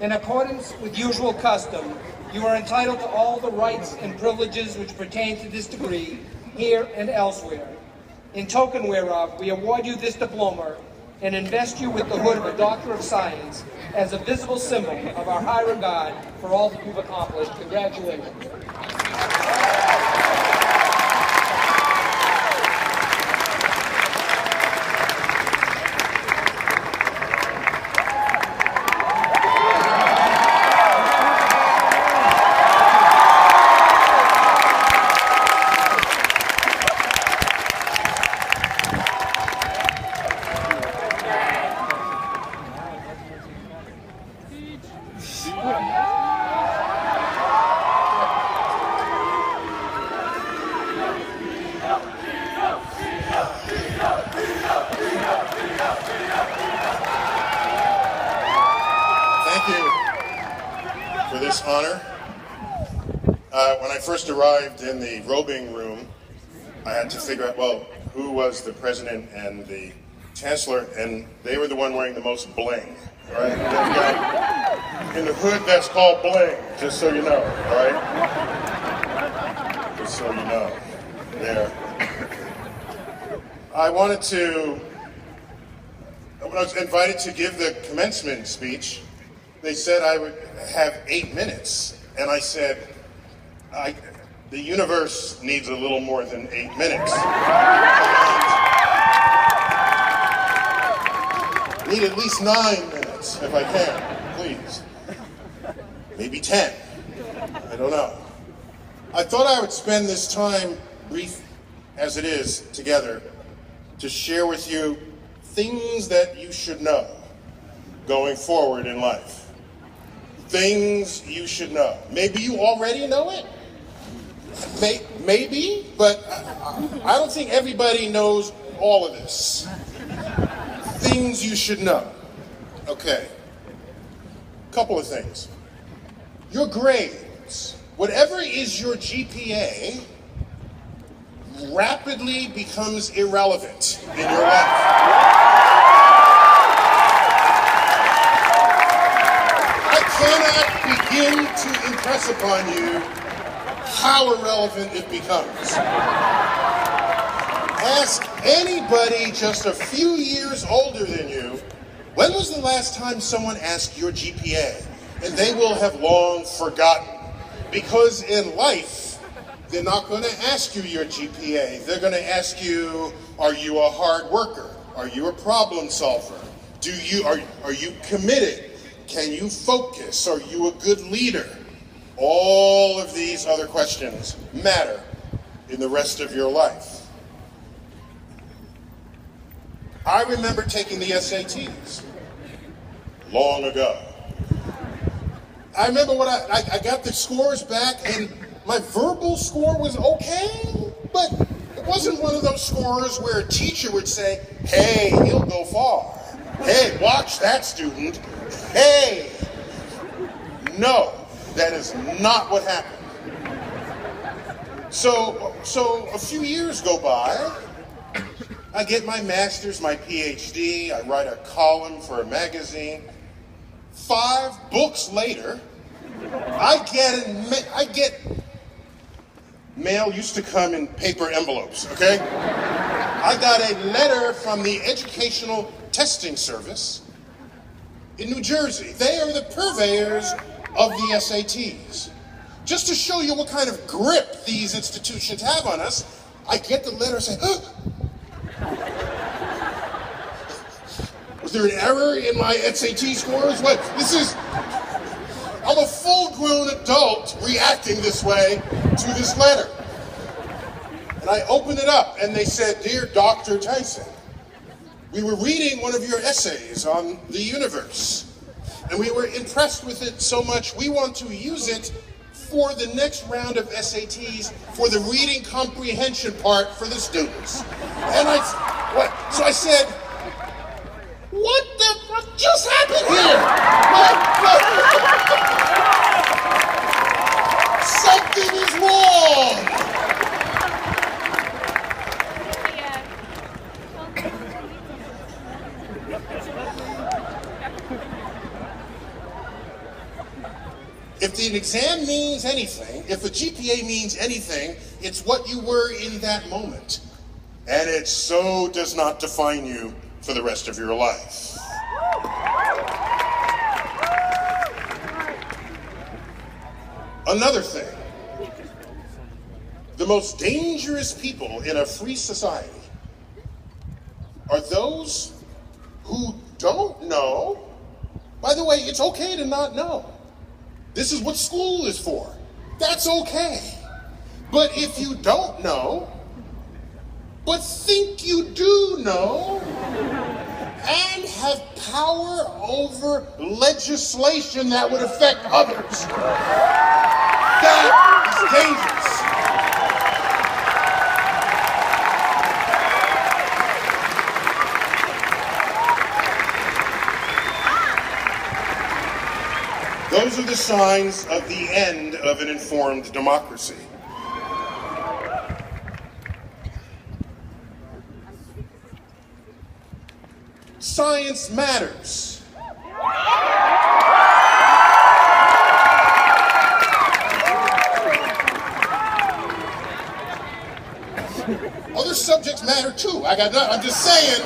In accordance with usual custom, you are entitled to all the rights and privileges which pertain to this degree, here and elsewhere. In token whereof, we award you this diploma and invest you with the hood of a Doctor of Science as a visible symbol of our high regard for all that you've accomplished. Congratulations. Honor. When I first arrived in the robing room, I had to figure out, well, who was the president and the chancellor, and they were the one wearing the most bling, right? They've got in the hood that's called bling, just so you know, all right? Just so you know. There. I wanted to, when I was invited to give the commencement speech, they said I would have 8 minutes, and I said, the universe needs a little more than 8 minutes. And need at least 9 minutes, if I can, please. Maybe 10. I don't know. I thought I would spend this time, brief as it is, together, to share with you things that you should know going forward in life. Things you should know. Maybe you already know it. Maybe, but I don't think everybody knows all of this. Things you should know. Okay. Couple of things. Your grades, whatever is your GPA, rapidly becomes irrelevant in your life. Cannot begin to impress upon you how irrelevant it becomes. Ask anybody just a few years older than you, when was the last time someone asked your GPA? And they will have long forgotten. Because in life, they're not going to ask you your GPA. They're going to ask you, are you a hard worker? Are you a problem solver? Are you committed? Can you focus? Are you a good leader? All of these other questions matter in the rest of your life. I remember taking the SATs long ago. I remember when I got the scores back, and my verbal score was okay, but it wasn't one of those scores where a teacher would say, hey, he'll go far. Hey, watch that student. Hey! No, that is not what happened. So a few years go by, I get my master's, my PhD, I write a column for a magazine. 5 books later, I get mail used to come in paper envelopes, okay? I got a letter from the Educational Testing Service in New Jersey. They are the purveyors of the SATs. Just to show you what kind of grip these institutions have on us, I get the letter and say, oh, was there an error in my SAT scores? What? I'm a full-grown adult reacting this way to this letter. And I opened it up and they said, Dear Dr. Tyson, we were reading one of your essays on the universe, and we were impressed with it so much we want to use it for the next round of SATs for the reading comprehension part for the students. And so I said, what the fuck just happened here? Something is wrong. If the exam means anything, if a GPA means anything, it's what you were in that moment. And it so does not define you for the rest of your life. Another thing, the most dangerous people in a free society are those who don't know. By the way, it's okay to not know. This is what school is for. That's okay. But if you don't know, but think you do know, and have power over legislation that would affect others, that is dangerous. Those are the signs of the end of an informed democracy. Science matters. Other subjects matter too. I'm just saying,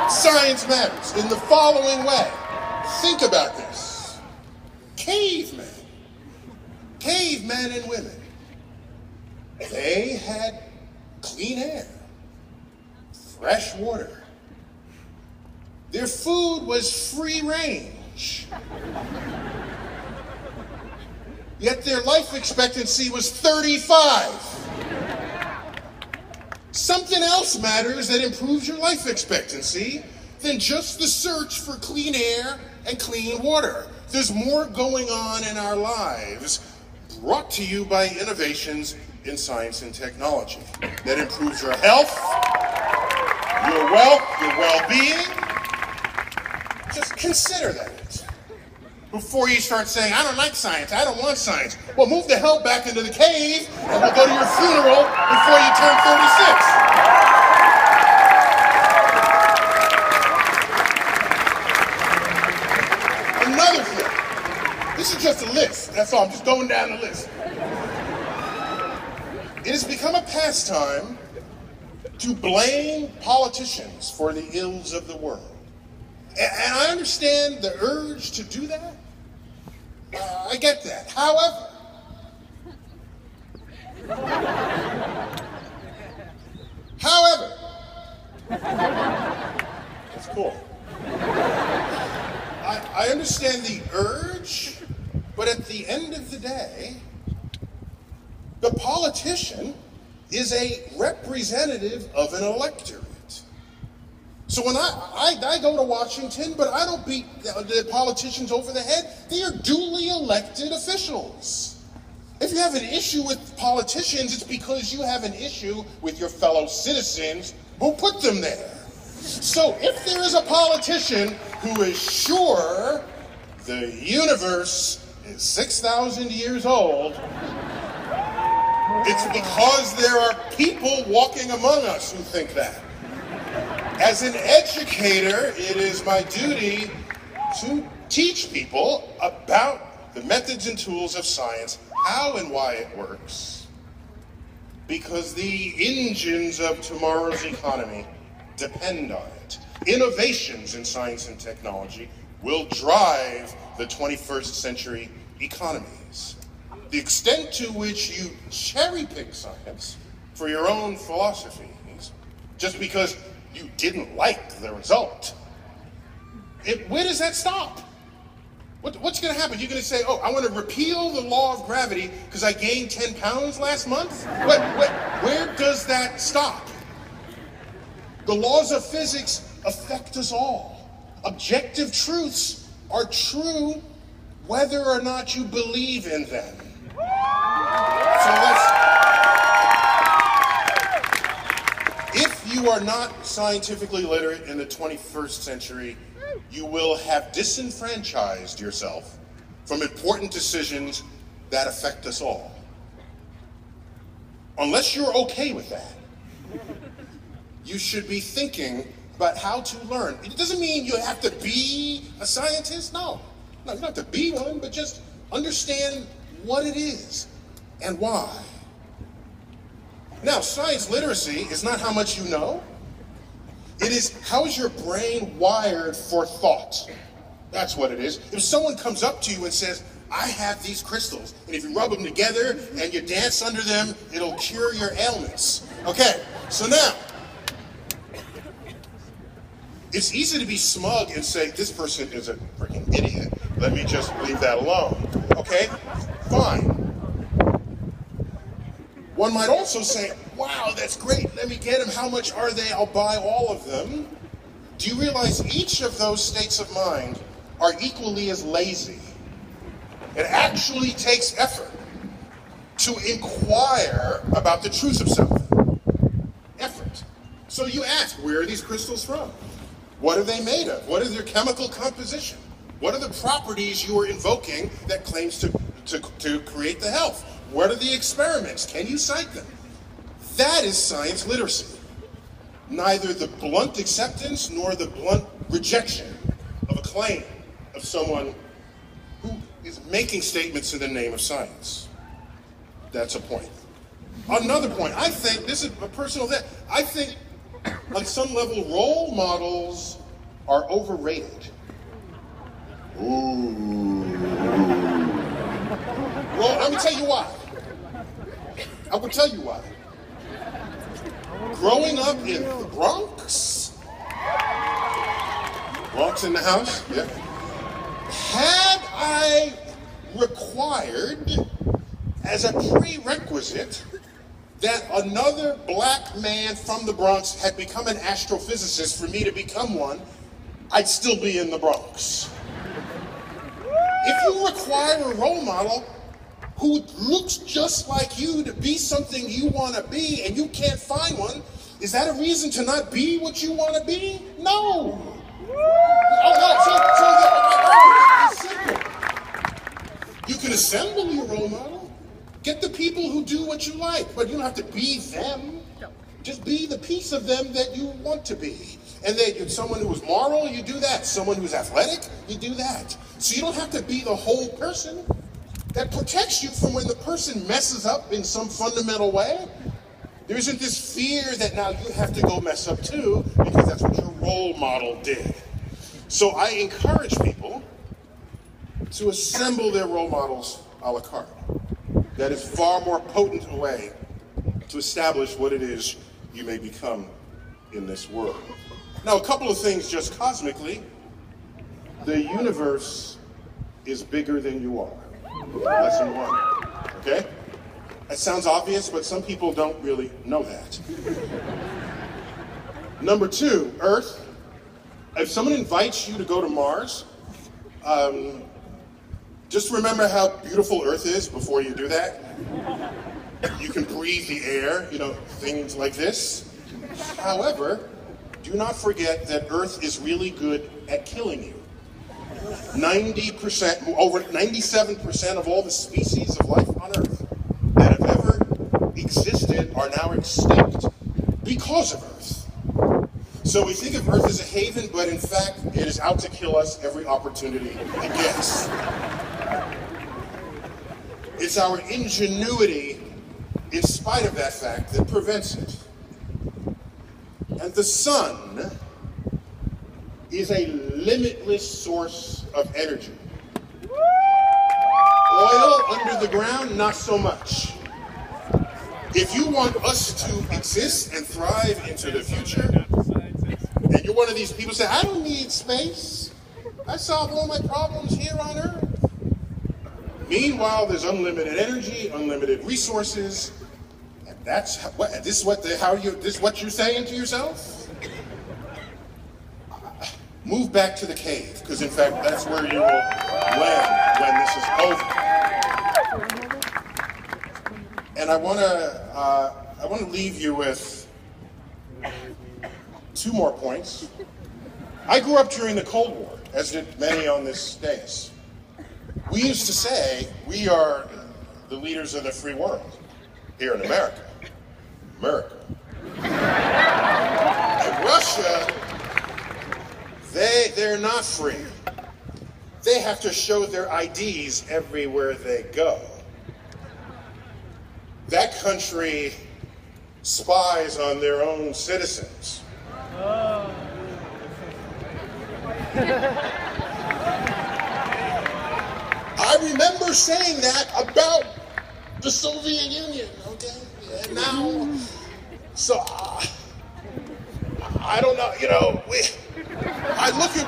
science matters in the following way. Think about this. Cavemen and women, they had clean air, fresh water. Their food was free range. Yet their life expectancy was 35. Something else matters that improves your life expectancy than just the search for clean air and clean water. There's more going on in our lives, brought to you by innovations in science and technology that improves your health, your wealth, your well-being. Just consider that before you start saying, I don't like science, I don't want science. Well, move the hell back into the cave and we'll go to your funeral before you turn 36. Another thing, this is just a list, that's all, I'm just going down the list. It has become a pastime to blame politicians for the ills of the world. And I understand the urge to do that. I get that. However, that's cool. I understand the urge, but at the end of the day, the politician is a representative of an electorate. So when I go to Washington, but I don't beat the politicians over the head. They are duly elected officials. If you have an issue with politicians, it's because you have an issue with your fellow citizens who put them there. So if there is a politician who is sure the universe is 6,000 years old, it's because there are people walking among us who think that. As an educator, it is my duty to teach people about the methods and tools of science, how and why it works, because the engines of tomorrow's economy depend on it. Innovations in science and technology will drive the 21st century economies. The extent to which you cherry-pick science for your own philosophies, just because you didn't like the result, where does that stop? What's going to happen? You're going to say, oh, I want to repeal the law of gravity because I gained 10 pounds last month? Where does that stop? The laws of physics affect us all. Objective truths are true whether or not you believe in them. So if you are not scientifically literate in the 21st century, you will have disenfranchised yourself from important decisions that affect us all. Unless you're okay with that, you should be thinking about how to learn. It doesn't mean you have to be a scientist. No, you don't have to be one, but just understand what it is and why. Now, science literacy is not how much you know. It is how is your brain wired for thought. That's what it is. If someone comes up to you and says, I have these crystals, and if you rub them together and you dance under them, it'll cure your ailments. Okay, so now, it's easy to be smug and say, this person is a freaking idiot. Let me just leave that alone. Okay, fine. One might also say, wow, that's great. Let me get them. How much are they? I'll buy all of them. Do you realize each of those states of mind are equally as lazy? It actually takes effort to inquire about the truth of something. Effort. So you ask, where are these crystals from? What are they made of? What is their chemical composition? What are the properties you are invoking that claims to create the health? What are the experiments? Can you cite them? That is science literacy. Neither the blunt acceptance nor the blunt rejection of a claim of someone who is making statements in the name of science. That's a point. Another point, I think, this is a personal thing, I think on some level role models are overrated. Ooh. Well, let me tell you why. I will tell you why. Growing up in the Bronx in the house, yeah. Had I required as a prerequisite that another black man from the Bronx had become an astrophysicist for me to become one, I'd still be in the Bronx. If you require a role model who looks just like you to be something you want to be and you can't find one, is that a reason to not be what you want to be? No. Oh, no, so the argument is simple. You can assemble your role model, get the people who do what you like, but you don't have to be them. Just be the piece of them that you want to be. And then someone who is moral, you do that. Someone who's athletic, you do that. So you don't have to be the whole person. That protects you from when the person messes up in some fundamental way. There isn't this fear that now you have to go mess up too, because that's what your role model did. So I encourage people to assemble their role models a la carte. That is far more potent a way to establish what it is you may become in this world. Now, a couple of things just cosmically. The universe is bigger than you are. Lesson one, okay? That sounds obvious, but some people don't really know that. Number two, Earth. If someone invites you to go to Mars, just remember how beautiful Earth is before you do that. You can breathe the air, things like this. However, do not forget that Earth is really good at killing you. 90%, over 97% of all the species of life on Earth that have ever existed are now extinct because of Earth. So we think of Earth as a haven, but in fact, it is out to kill us every opportunity it gets. It's our ingenuity, in spite of that fact, that prevents it. And the sun is a limitless source of energy. Oil under the ground, not so much. If you want us to exist and thrive into the future, and you're one of these people who say, I don't need space. I solve all my problems here on Earth. Meanwhile, there's unlimited energy, unlimited resources, and that's what you're saying to yourself? Move back to the cave, because in fact, that's where you will land when this is over. And I want to leave you with two more points. I grew up during the Cold War, as did many on this dais. We used to say we are the leaders of the free world here in America. And Russia, they're not free. they have to show their IDs everywhere they go. That country spies on their own citizens. I remember saying that about the Soviet Union, okay? And now, so I don't know, you know, I look at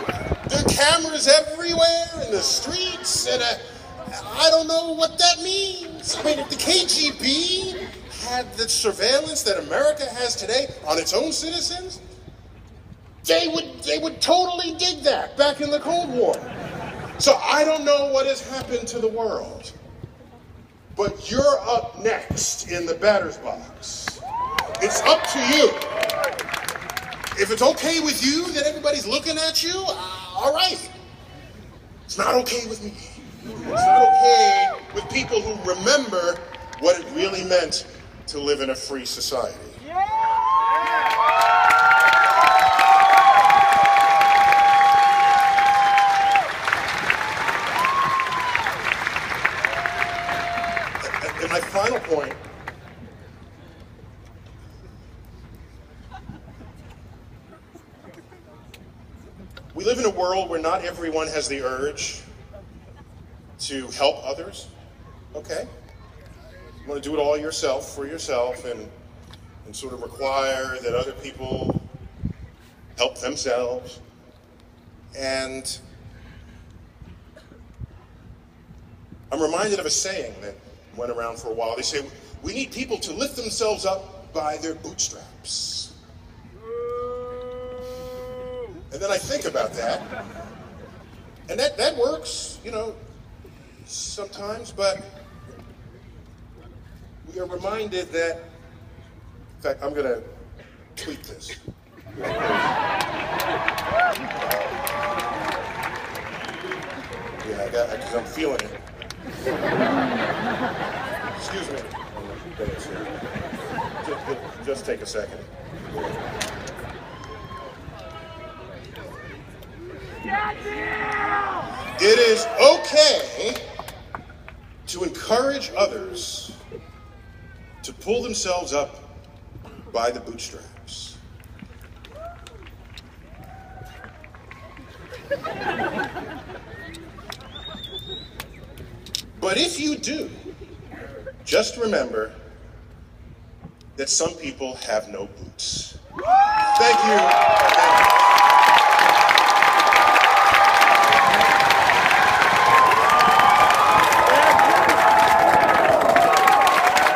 the cameras everywhere in the streets, and I don't know what that means. I mean, if the KGB had the surveillance that America has today on its own citizens, they would totally dig that back in the Cold War. So I don't know what has happened to the world, but you're up next in the batter's box. It's up to you. If it's okay with you that everybody's looking at you, all right. It's not okay with me. It's not okay with people who remember what it really meant to live in a free society. And my final point, we live in a world where not everyone has the urge to help others, okay? You want to do it all yourself, for yourself, and sort of require that other people help themselves. And I'm reminded of a saying that went around for a while. They say, we need people to lift themselves up by their bootstraps. And then I think about that, and that works, you know, sometimes, but we are reminded that, in fact, I'm going to tweet this. Yeah, because I'm feeling it. Excuse me. Just take a second. It is okay to encourage others to pull themselves up by the bootstraps. But if you do, just remember that some people have no boots. Thank you.